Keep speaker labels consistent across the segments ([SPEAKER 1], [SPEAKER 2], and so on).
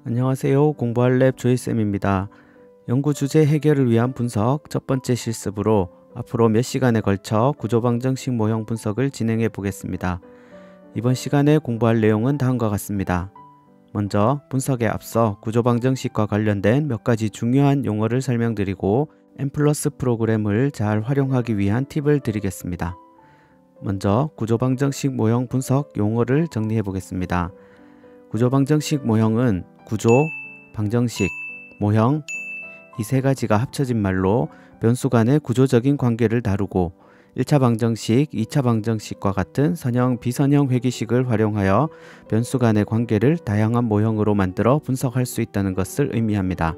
[SPEAKER 1] 안녕하세요. 공부할 랩 조이쌤입니다. 연구 주제 해결을 위한 분석 첫 번째 실습으로 앞으로 몇 시간에 걸쳐 구조방정식 모형 분석을 진행해 보겠습니다. 이번 시간에 공부할 내용은 다음과 같습니다. 먼저 분석에 앞서 구조방정식과 관련된 몇 가지 중요한 용어를 설명드리고 M+ 프로그램을 잘 활용하기 위한 팁을 드리겠습니다. 먼저 구조방정식 모형 분석 용어를 정리해 보겠습니다. 구조방정식 모형은 구조, 방정식, 모형 이 세 가지가 합쳐진 말로 변수 간의 구조적인 관계를 다루고 1차 방정식, 2차 방정식과 같은 선형, 비선형 회귀식을 활용하여 변수 간의 관계를 다양한 모형으로 만들어 분석할 수 있다는 것을 의미합니다.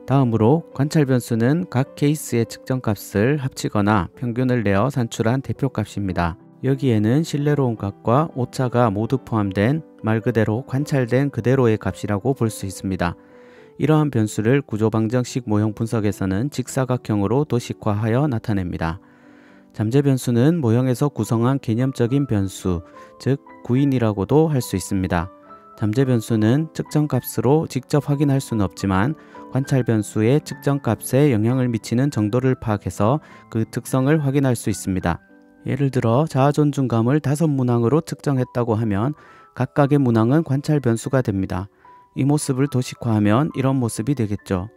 [SPEAKER 1] 다음으로 관찰 변수는 각 케이스의 측정값을 합치거나 평균을 내어 산출한 대표값입니다. 여기에는 실내로 온 값과 오차가 모두 포함된 말 그대로 관찰된 그대로의 값이라고 볼 수 있습니다. 이러한 변수를 구조방정식 모형 분석에서는 직사각형으로 도식화하여 나타냅니다. 잠재 변수는 모형에서 구성한 개념적인 변수, 즉 구인이라고도 할 수 있습니다. 잠재 변수는 측정값으로 직접 확인할 수는 없지만 관찰 변수의 측정값에 영향을 미치는 정도를 파악해서 그 특성을 확인할 수 있습니다. 예를 들어 자아존중감을 5문항으로 측정했다고 하면 각각의 문항은 관찰 변수가 됩니다. 이 모습을 도식화하면 이런 모습이 되겠죠.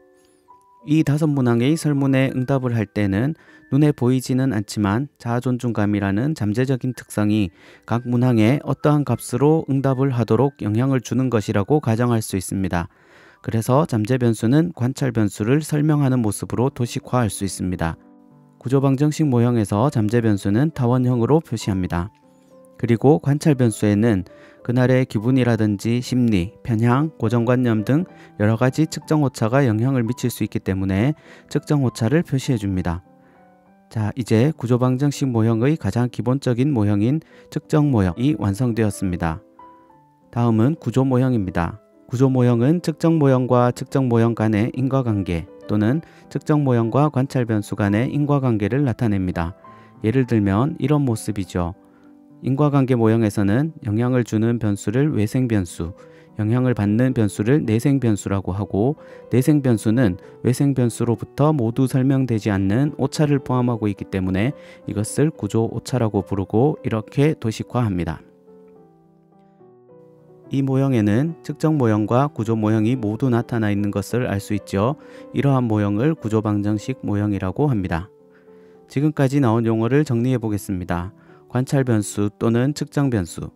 [SPEAKER 1] 이 5문항의 설문에 응답을 할 때는 눈에 보이지는 않지만 자아존중감이라는 잠재적인 특성이 각 문항에 어떠한 값으로 응답을 하도록 영향을 주는 것이라고 가정할 수 있습니다. 그래서 잠재 변수는 관찰 변수를 설명하는 모습으로 도식화할 수 있습니다. 구조방정식 모형에서 잠재 변수는 타원형으로 표시합니다. 그리고 관찰 변수에는 그날의 기분이라든지 심리, 편향, 고정관념 등 여러가지 측정 오차가 영향을 미칠 수 있기 때문에 측정 오차를 표시해 줍니다. 자, 이제 구조방정식 모형의 가장 기본적인 모형인 측정 모형이 완성되었습니다. 다음은 구조 모형입니다. 구조 모형은 측정 모형과 측정 모형 간의 인과관계 또는 측정 모형과 관찰 변수 간의 인과관계를 나타냅니다. 예를 들면 이런 모습이죠. 인과관계 모형에서는 영향을 주는 변수를 외생변수, 영향을 받는 변수를 내생변수라고 하고 내생변수는 외생변수로부터 모두 설명되지 않는 오차를 포함하고 있기 때문에 이것을 구조 오차라고 부르고 이렇게 도식화합니다. 이 모형에는 측정 모형과 구조 모형이 모두 나타나 있는 것을 알 수 있죠. 이러한 모형을 구조방정식 모형이라고 합니다. 지금까지 나온 용어를 정리해 보겠습니다. 관찰 변수 또는 측정 변수,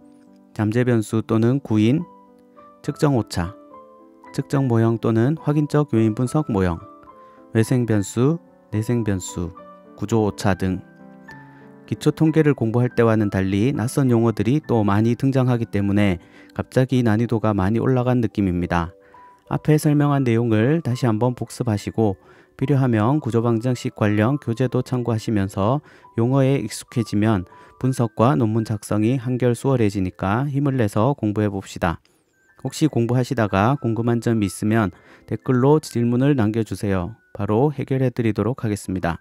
[SPEAKER 1] 잠재 변수 또는 구인, 측정 오차, 측정 모형 또는 확인적 요인 분석 모형, 외생 변수, 내생 변수, 구조 오차 등 기초 통계를 공부할 때와는 달리 낯선 용어들이 또 많이 등장하기 때문에 갑자기 난이도가 많이 올라간 느낌입니다. 앞에 설명한 내용을 다시 한번 복습하시고 필요하면 구조방정식 관련 교재도 참고하시면서 용어에 익숙해지면 분석과 논문 작성이 한결 수월해지니까 힘을 내서 공부해 봅시다. 혹시 공부하시다가 궁금한 점이 있으면 댓글로 질문을 남겨주세요. 바로 해결해 드리도록 하겠습니다.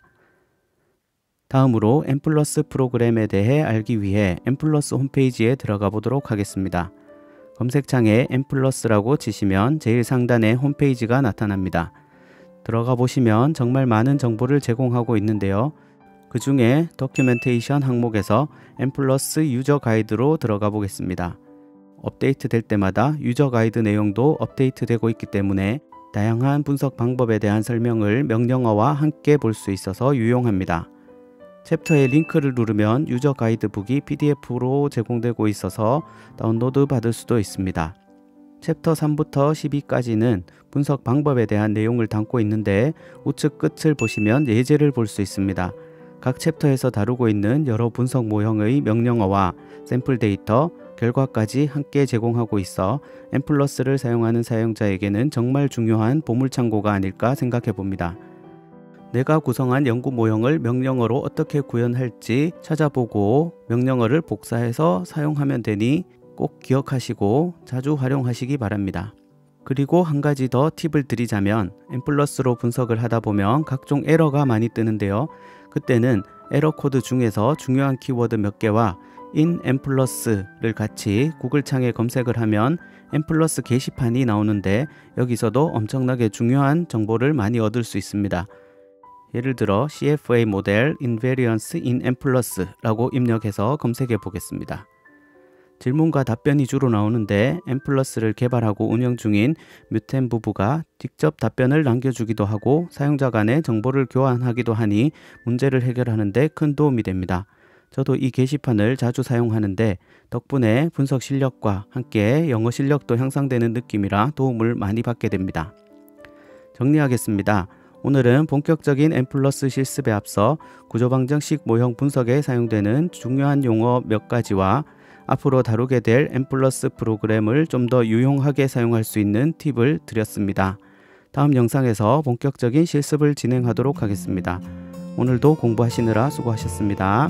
[SPEAKER 1] 다음으로 M+ 프로그램에 대해 알기 위해 M+ 홈페이지에 들어가 보도록 하겠습니다. 검색창에 M+라고 치시면 제일 상단에 홈페이지가 나타납니다. 들어가 보시면 정말 많은 정보를 제공하고 있는데요. 그 중에 도큐멘테이션 항목에서 M+ 유저 가이드로 들어가 보겠습니다. 업데이트 될 때마다 유저 가이드 내용도 업데이트 되고 있기 때문에 다양한 분석 방법에 대한 설명을 명령어와 함께 볼 수 있어서 유용합니다. 챕터에 링크를 누르면 유저 가이드북이 PDF로 제공되고 있어서 다운로드 받을 수도 있습니다. 챕터 3부터 12까지는 분석 방법에 대한 내용을 담고 있는데 우측 끝을 보시면 예제를 볼 수 있습니다. 각 챕터에서 다루고 있는 여러 분석 모형의 명령어와 샘플 데이터, 결과까지 함께 제공하고 있어 M+를 사용하는 사용자에게는 정말 중요한 보물창고가 아닐까 생각해 봅니다. 내가 구성한 연구 모형을 명령어로 어떻게 구현할지 찾아보고 명령어를 복사해서 사용하면 되니 꼭 기억하시고 자주 활용하시기 바랍니다. 그리고 한 가지 더 팁을 드리자면 M+로 분석을 하다 보면 각종 에러가 많이 뜨는데요. 그때는 에러 코드 중에서 중요한 키워드 몇 개와 in M+를 같이 구글 창에 검색을 하면 M+ 게시판이 나오는데 여기서도 엄청나게 중요한 정보를 많이 얻을 수 있습니다. 예를 들어 CFA 모델 invariance in M+라고 입력해서 검색해 보겠습니다. 질문과 답변이 주로 나오는데 M+를 개발하고 운영 중인 뮤텐 부부가 직접 답변을 남겨주기도 하고 사용자 간의 정보를 교환하기도 하니 문제를 해결하는 데 큰 도움이 됩니다. 저도 이 게시판을 자주 사용하는데 덕분에 분석 실력과 함께 영어 실력도 향상되는 느낌이라 도움을 많이 받게 됩니다. 정리하겠습니다. 오늘은 본격적인 M+ 실습에 앞서 구조방정식 모형 분석에 사용되는 중요한 용어 몇 가지와 앞으로 다루게 될 M+ 프로그램을 좀 더 유용하게 사용할 수 있는 팁을 드렸습니다. 다음 영상에서 본격적인 실습을 진행하도록 하겠습니다. 오늘도 공부하시느라 수고하셨습니다.